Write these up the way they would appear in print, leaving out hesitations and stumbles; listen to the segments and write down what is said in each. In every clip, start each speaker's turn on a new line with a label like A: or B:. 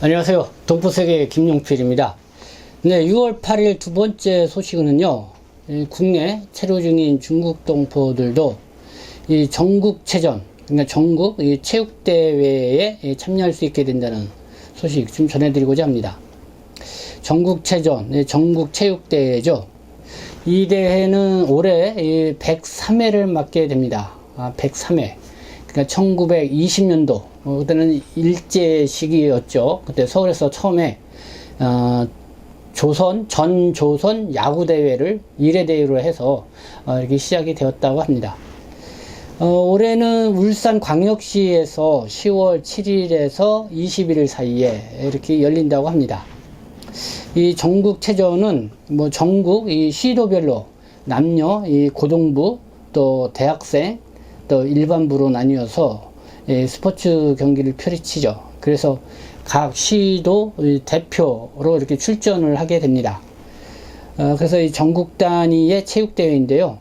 A: 안녕하세요. 동포세계 김용필입니다. 네, 6월 8일 두 번째 소식은요, 국내 체류 중인 중국 동포들도 이 전국체전, 그러니까 전국 체육대회에 참여할 수 있게 된다는 소식 좀 전해드리고자 합니다. 전국체전, 전국체육대회죠. 이 대회는 올해 103회를 맞게 됩니다. 103회. 그러니까 1920년도, 그때는 일제 시기였죠. 그때 서울에서 처음에, 전 조선 야구대회를 1회 대회로 해서, 이렇게 시작이 되었다고 합니다. 올해는 울산광역시에서 10월 7일에서 21일 사이에 이렇게 열린다고 합니다. 이 전국체전은 전국 이 시도별로 남녀, 이 고등부, 또 대학생, 또 일반부로 나뉘어서 스포츠 경기를 펼치죠. 그래서 각 시도 대표로 이렇게 출전을 하게 됩니다. 그래서 이 전국 단위의 체육대회인데요.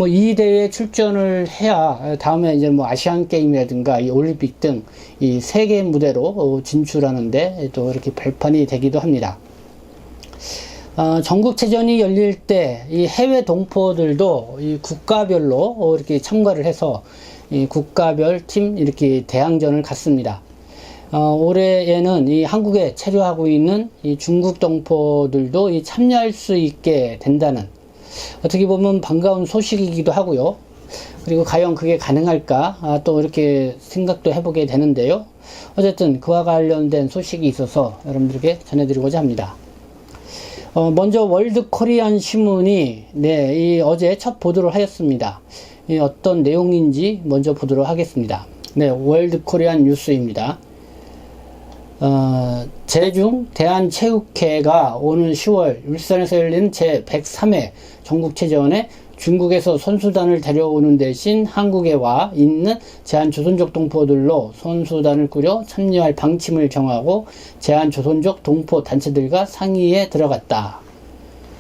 A: 이 대회에 출전을 해야 다음에 이제 아시안 게임이라든가 이 올림픽 등 이 세계 무대로 진출하는데 또 이렇게 발판이 되기도 합니다. 전국체전이 열릴 때 이 해외 동포들도 이 국가별로 이렇게 참가를 해서 이 국가별 팀 이렇게 대항전을 갖습니다. 올해에는 이 한국에 체류하고 있는 이 중국 동포들도 이 참여할 수 있게 된다는, 어떻게 보면 반가운 소식이기도 하고요. 그리고 과연 그게 가능할까 또 이렇게 생각도 해보게 되는데요. 어쨌든 그와 관련된 소식이 있어서 여러분들에게 전해드리고자 합니다. 먼저 월드 코리안 신문이 어제 첫 보도를 하였습니다. 어떤 내용인지 먼저 보도록 하겠습니다. 월드 코리안 뉴스입니다. 제중 대한체육회가 오는 10월 울산에서 열린 제 103회 전국체전에 중국에서 선수단을 데려오는 대신 한국에 와 있는 제한조선족 동포들로 선수단을 꾸려 참여할 방침을 정하고 제한조선족 동포 단체들과 상의에 들어갔다.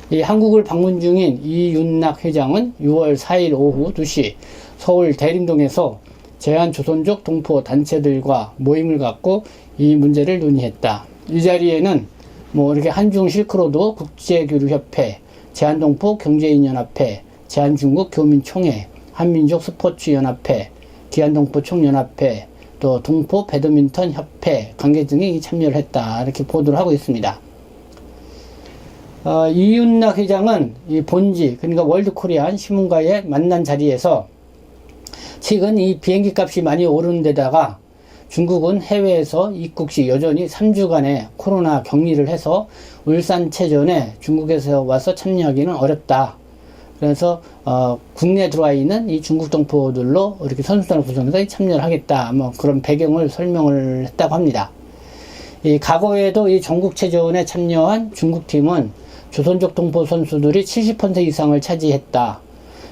A: 이 한국을 방문 중인 이윤락 회장은 6월 4일 오후 2시 서울 대림동에서 제한조선족 동포 단체들과 모임을 갖고 이 문제를 논의했다. 이 자리에는 이렇게 한중 실크로드 국제교류협회, 제한동포 경제인연합회, 제한중국 교민총회, 한민족 스포츠연합회, 기안동포 총연합회, 또 동포 배드민턴 협회 관계 등이 참여를 했다. 이렇게 보도를 하고 있습니다. 이윤락 회장은 이 본지, 그러니까 월드코리안 신문과의 만난 자리에서 최근 이 비행기 값이 많이 오르는 데다가 중국은 해외에서 입국 시 여전히 3주간의 코로나 격리를 해서 울산체전에 중국에서 와서 참여하기는 어렵다. 그래서 국내에 들어와 있는 이 중국 동포들로 이렇게 선수단을 구성해서 참여를 하겠다. 그런 배경을 설명을 했다고 합니다. 이 과거에도 이 전국체전에 참여한 중국팀은 조선족 동포 선수들이 70% 이상을 차지했다.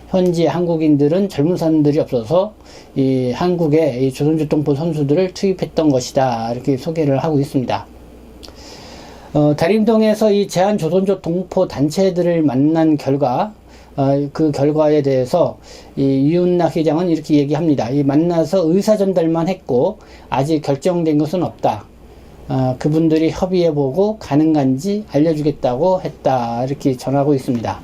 A: 현지 한국인들은 젊은 사람들이 없어서 이 한국에 이 조선족 동포 선수들을 투입했던 것이다. 이렇게 소개를 하고 있습니다. 대림동에서 이 제한조선족 동포 단체들을 만난 결과, 그 결과에 대해서 이 이윤락 회장은 이렇게 얘기합니다. 이 만나서 의사 전달만 했고 아직 결정된 것은 없다. 그분들이 협의해보고 가능한지 알려주겠다고 했다. 이렇게 전하고 있습니다.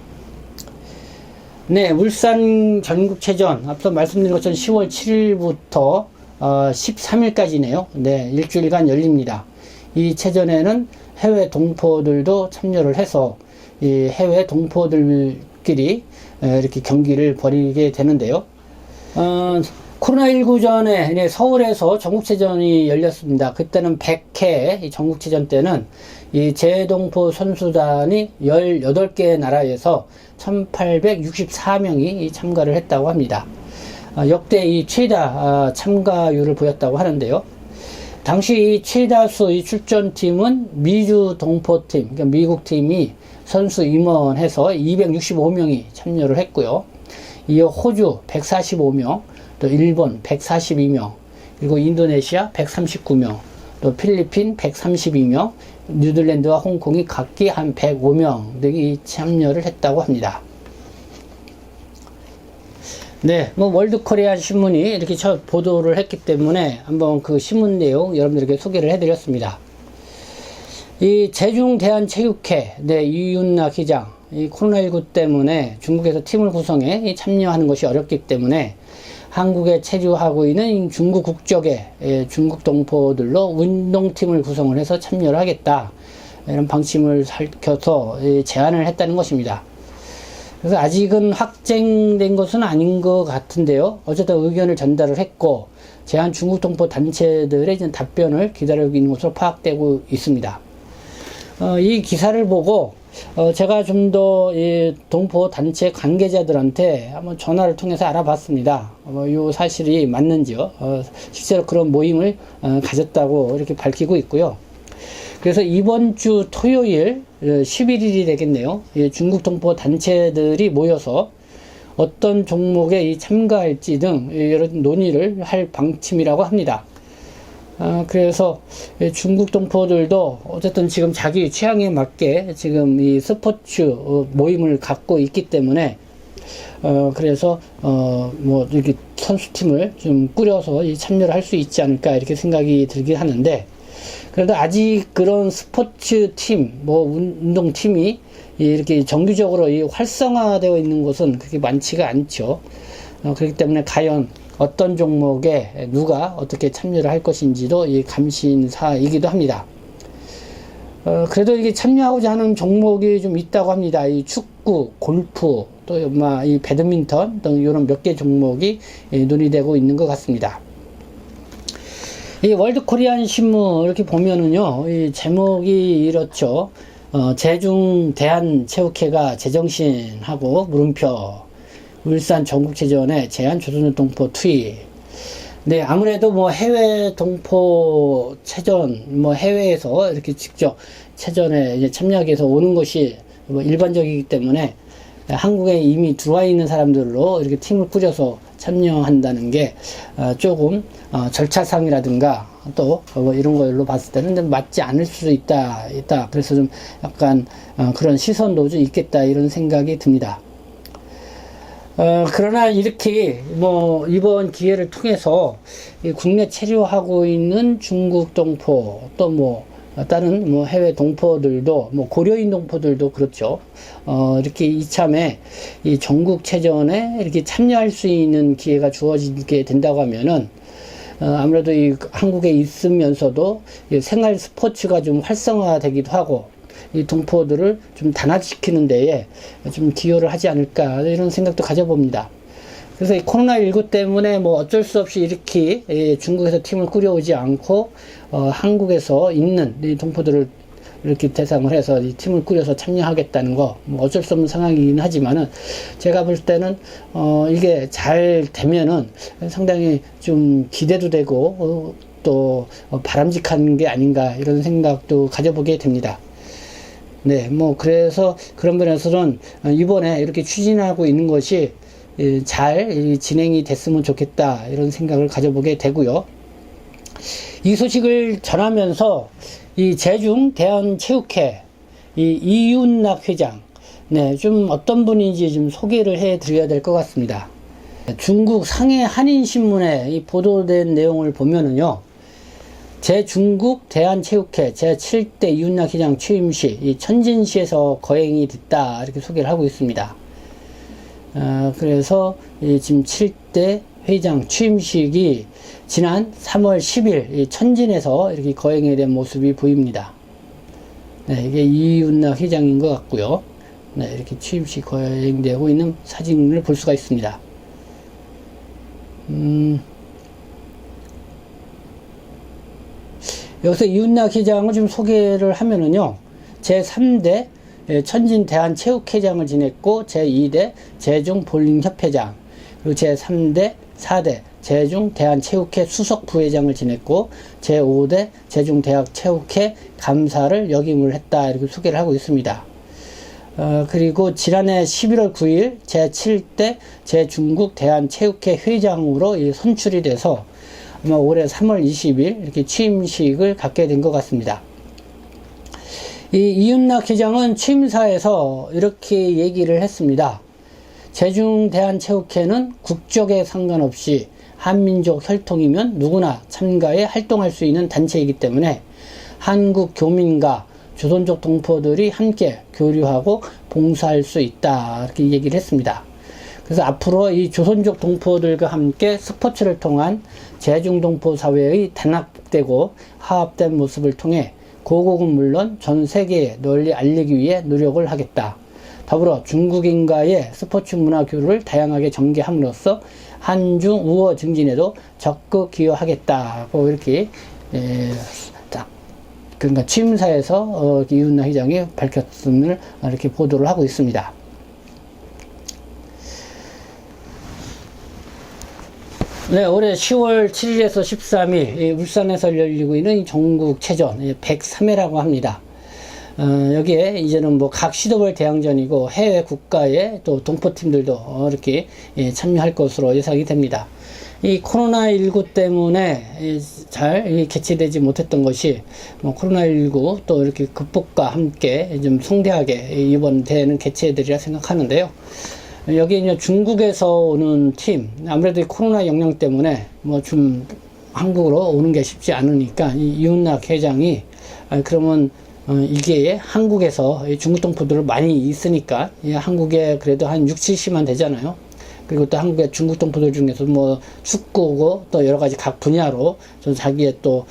A: 울산 전국체전 앞서 말씀드린 것처럼 10월 7일부터 13일까지네요. 일주일간 열립니다. 이 체전에는 해외 동포들도 참여를 해서 이 해외 동포들끼리 이렇게 경기를 벌이게 되는데요. 코로나19 전에 서울에서 전국체전이 열렸습니다. 그때는 100회, 이 전국체전 때는 이 제동포 선수단이 18개 나라에서 1864명이 참가를 했다고 합니다. 역대 이 최다 참가율을 보였다고 하는데요. 당시 이 최다수 이 출전팀은 미주 동포팀, 그러니까 미국 팀이 선수 임원해서 265명이 참여를 했고요. 이어 호주 145명, 또 일본 142명, 그리고 인도네시아 139명, 또 필리핀 132명, 뉴질랜드와 홍콩이 각기 한 105명 등이 참여를 했다고 합니다. 네, 월드 코리아 신문이 이렇게 첫 보도를 했기 때문에 한번 그 신문 내용 여러분들에게 소개를 해드렸습니다. 이 제중대한체육회, 네, 이윤락 회장, 이 코로나19 때문에 중국에서 팀을 구성해 참여하는 것이 어렵기 때문에 한국에 체류하고 있는 중국 국적의 중국 동포들로 운동팀을 구성을 해서 참여를 하겠다. 이런 방침을 밝혀서 제안을 했다는 것입니다. 그래서 아직은 확정된 것은 아닌 것 같은데요. 어쨌든 의견을 전달을 했고, 제한 중국 동포 단체들의 답변을 기다리고 있는 것으로 파악되고 있습니다. 이 기사를 보고 제가 좀 더 동포 단체 관계자들한테 한번 전화를 통해서 알아봤습니다. 이 사실이 맞는지요. 실제로 그런 모임을 가졌다고 이렇게 밝히고 있고요. 그래서 이번 주 토요일 11일이 되겠네요. 중국 동포 단체들이 모여서 어떤 종목에 참가할지 등 여러 논의를 할 방침이라고 합니다. 그래서 중국 동포들도 어쨌든 지금 자기 취향에 맞게 지금 이 스포츠 모임을 갖고 있기 때문에 그래서 뭐 이렇게 선수팀을 좀 꾸려서 참여를 할 수 있지 않을까 이렇게 생각이 들긴 하는데, 그래도 아직 그런 스포츠 팀, 뭐 운동팀이 이렇게 정규적으로 활성화되어 있는 곳은 그렇게 많지가 않죠. 그렇기 때문에 과연 어떤 종목에 누가 어떻게 참여를 할 것인지도 감심사이기도 합니다. 그래도 이게 참여하고자 하는 종목이 좀 있다고 합니다. 이 축구, 골프, 또 이 배드민턴 등 이런 몇 개 종목이 논의되고 있는 것 같습니다. 이 월드 코리안 신문 이렇게 보면은요, 이 제목이 이렇죠. 제중 대한체육회가 제정신하고 물음표. 울산 전국체전에 제한 조선족 동포 투입. 네, 아무래도 뭐 해외 동포 체전, 뭐 해외에서 이렇게 직접 체전에 이제 참여하기 위해서 오는 것이 뭐 일반적이기 때문에 한국에 이미 들어와 있는 사람들로 이렇게 팀을 꾸려서 참여한다는 게 조금 절차상이라든가 또 이런 걸로 봤을 때는 맞지 않을 수도 있다. 그래서 좀 약간 그런 시선도 좀 있겠다 이런 생각이 듭니다. 그러나 이렇게 뭐 이번 기회를 통해서 국내 체류하고 있는 중국 동포 또 뭐 다른 뭐 해외 동포들도 뭐 고려인 동포들도 그렇죠. 이렇게 이참에 이 전국체전에 이렇게 참여할 수 있는 기회가 주어지게 된다고 하면은 아무래도 이 한국에 있으면서도 이 생활 스포츠가 좀 활성화되기도 하고 이 동포들을 좀 단합시키는 데에 좀 기여를 하지 않을까 이런 생각도 가져봅니다. 그래서 이 코로나19 때문에 뭐 어쩔 수 없이 이렇게 중국에서 팀을 꾸려오지 않고 한국에서 있는 이 동포들을 이렇게 대상을 해서 이 팀을 꾸려서 참여하겠다는 거 뭐 어쩔 수 없는 상황이긴 하지만은 제가 볼 때는 이게 잘 되면은 상당히 좀 기대도 되고 또 바람직한 게 아닌가 이런 생각도 가져보게 됩니다. 네, 뭐 그래서 그런 면에서는 이번에 이렇게 추진하고 있는 것이 잘 진행이 됐으면 좋겠다 이런 생각을 가져보게 되고요. 이 소식을 전하면서 이 제중 대한체육회 이 이윤락 회장, 네, 좀 어떤 분인지 좀 소개를 해 드려야 될 것 같습니다. 중국 상해 한인신문에 이 보도된 내용을 보면은요, 제중국 대한체육회 제7대 이윤락 회장 취임식 이 천진시에서 거행이 됐다 이렇게 소개를 하고 있습니다. 그래서 지금 7대 회장 취임식이 지난 3월 10일 천진에서 이렇게 거행이 된 모습이 보입니다. 네, 이게 이윤락 회장인 것 같고요. 네, 이렇게 취임식 거행되고 있는 사진을 볼 수가 있습니다. 여기서 이윤락 회장을 좀 소개를 하면은요, 제3대 천진 대한체육회장을 지냈고, 제2대 제중 볼링협회장, 그리고 제3대 4대 제중 대한체육회 수석 부회장을 지냈고, 제5대 제중 대학체육회 감사를 역임을 했다 이렇게 소개를 하고 있습니다. 그리고 지난해 11월 9일 제7대 제중국 대한체육회 회장으로 선출이 돼서 아마 올해 3월 20일 이렇게 취임식을 갖게 된 것 같습니다. 이 이윤락 회장은 취임사에서 이렇게 얘기를 했습니다. 제중 대한체육회는 국적에 상관없이 한민족 혈통이면 누구나 참가해 활동할 수 있는 단체이기 때문에 한국 교민과 조선족 동포들이 함께 교류하고 봉사할 수 있다. 이렇게 얘기를 했습니다. 그래서 앞으로 이 조선족 동포들과 함께 스포츠를 통한 제중동포 사회의 단합되고 화합된 모습을 통해 고국은 물론 전 세계에 널리 알리기 위해 노력을 하겠다. 더불어 중국인과의 스포츠 문화 교류를 다양하게 전개함으로써 한중 우호 증진에도 적극 기여하겠다고 이렇게 그러니까 취임사에서 이윤나 회장이 밝혔음을 이렇게 보도를 하고 있습니다. 네, 올해 10월 7일에서 13일 울산에서 열리고 있는 전국체전 103회라고 합니다. 여기에 이제는 뭐 각 시도별 대항전이고 해외 국가의 또 동포팀들도 이렇게 참여할 것으로 예상이 됩니다. 이 코로나19 때문에 잘 개최되지 못했던 것이 코로나19 또 이렇게 극복과 함께 좀 성대하게 이번 대회는 개최되리라 생각하는데요. 여기 이제 중국에서 오는 팀, 아무래도 코로나 영향 때문에 뭐 좀 한국으로 오는 게 쉽지 않으니까 이윤락 회장이 그러면 이게 한국에서 중국 동포들을 많이 있으니까 한국에 그래도 한 6, 70만 되잖아요. 그리고 또 한국의 중국 동포들 중에서 뭐 축구고 또 여러 가지 각 분야로 좀 자기의 또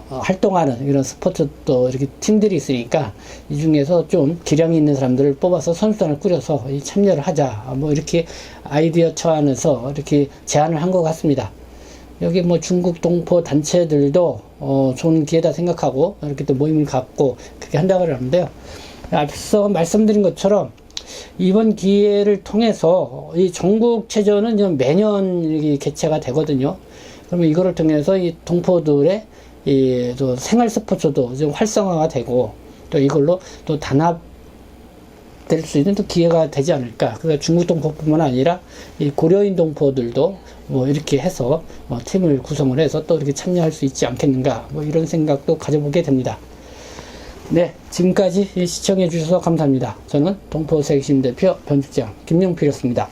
A: 활동하는 이런 스포츠 또 이렇게 팀들이 있으니까 이 중에서 좀 기량이 있는 사람들을 뽑아서 선수단을 꾸려서 참여를 하자. 뭐 이렇게 아이디어 차원에서 이렇게 제안을 한 것 같습니다. 여기 뭐 중국 동포 단체들도 좋은 기회다 생각하고 이렇게 또 모임을 갖고 그렇게 한다고 하는데요. 앞서 말씀드린 것처럼 이번 기회를 통해서 이 전국체전은 매년 이렇게 개최가 되거든요. 그러면 이거를 통해서 이 동포들의 또 생활 스포츠도 좀 활성화가 되고 또 이걸로 또 단합될 수 있는 또 기회가 되지 않을까. 그래서 중국 동포뿐만 아니라 이 고려인 동포들도 뭐 이렇게 해서 팀을 구성을 해서 또 이렇게 참여할 수 있지 않겠는가. 뭐 이런 생각도 가져보게 됩니다. 네, 지금까지 시청해 주셔서 감사합니다. 저는 동포세계신 대표 변직장 김용필이었습니다.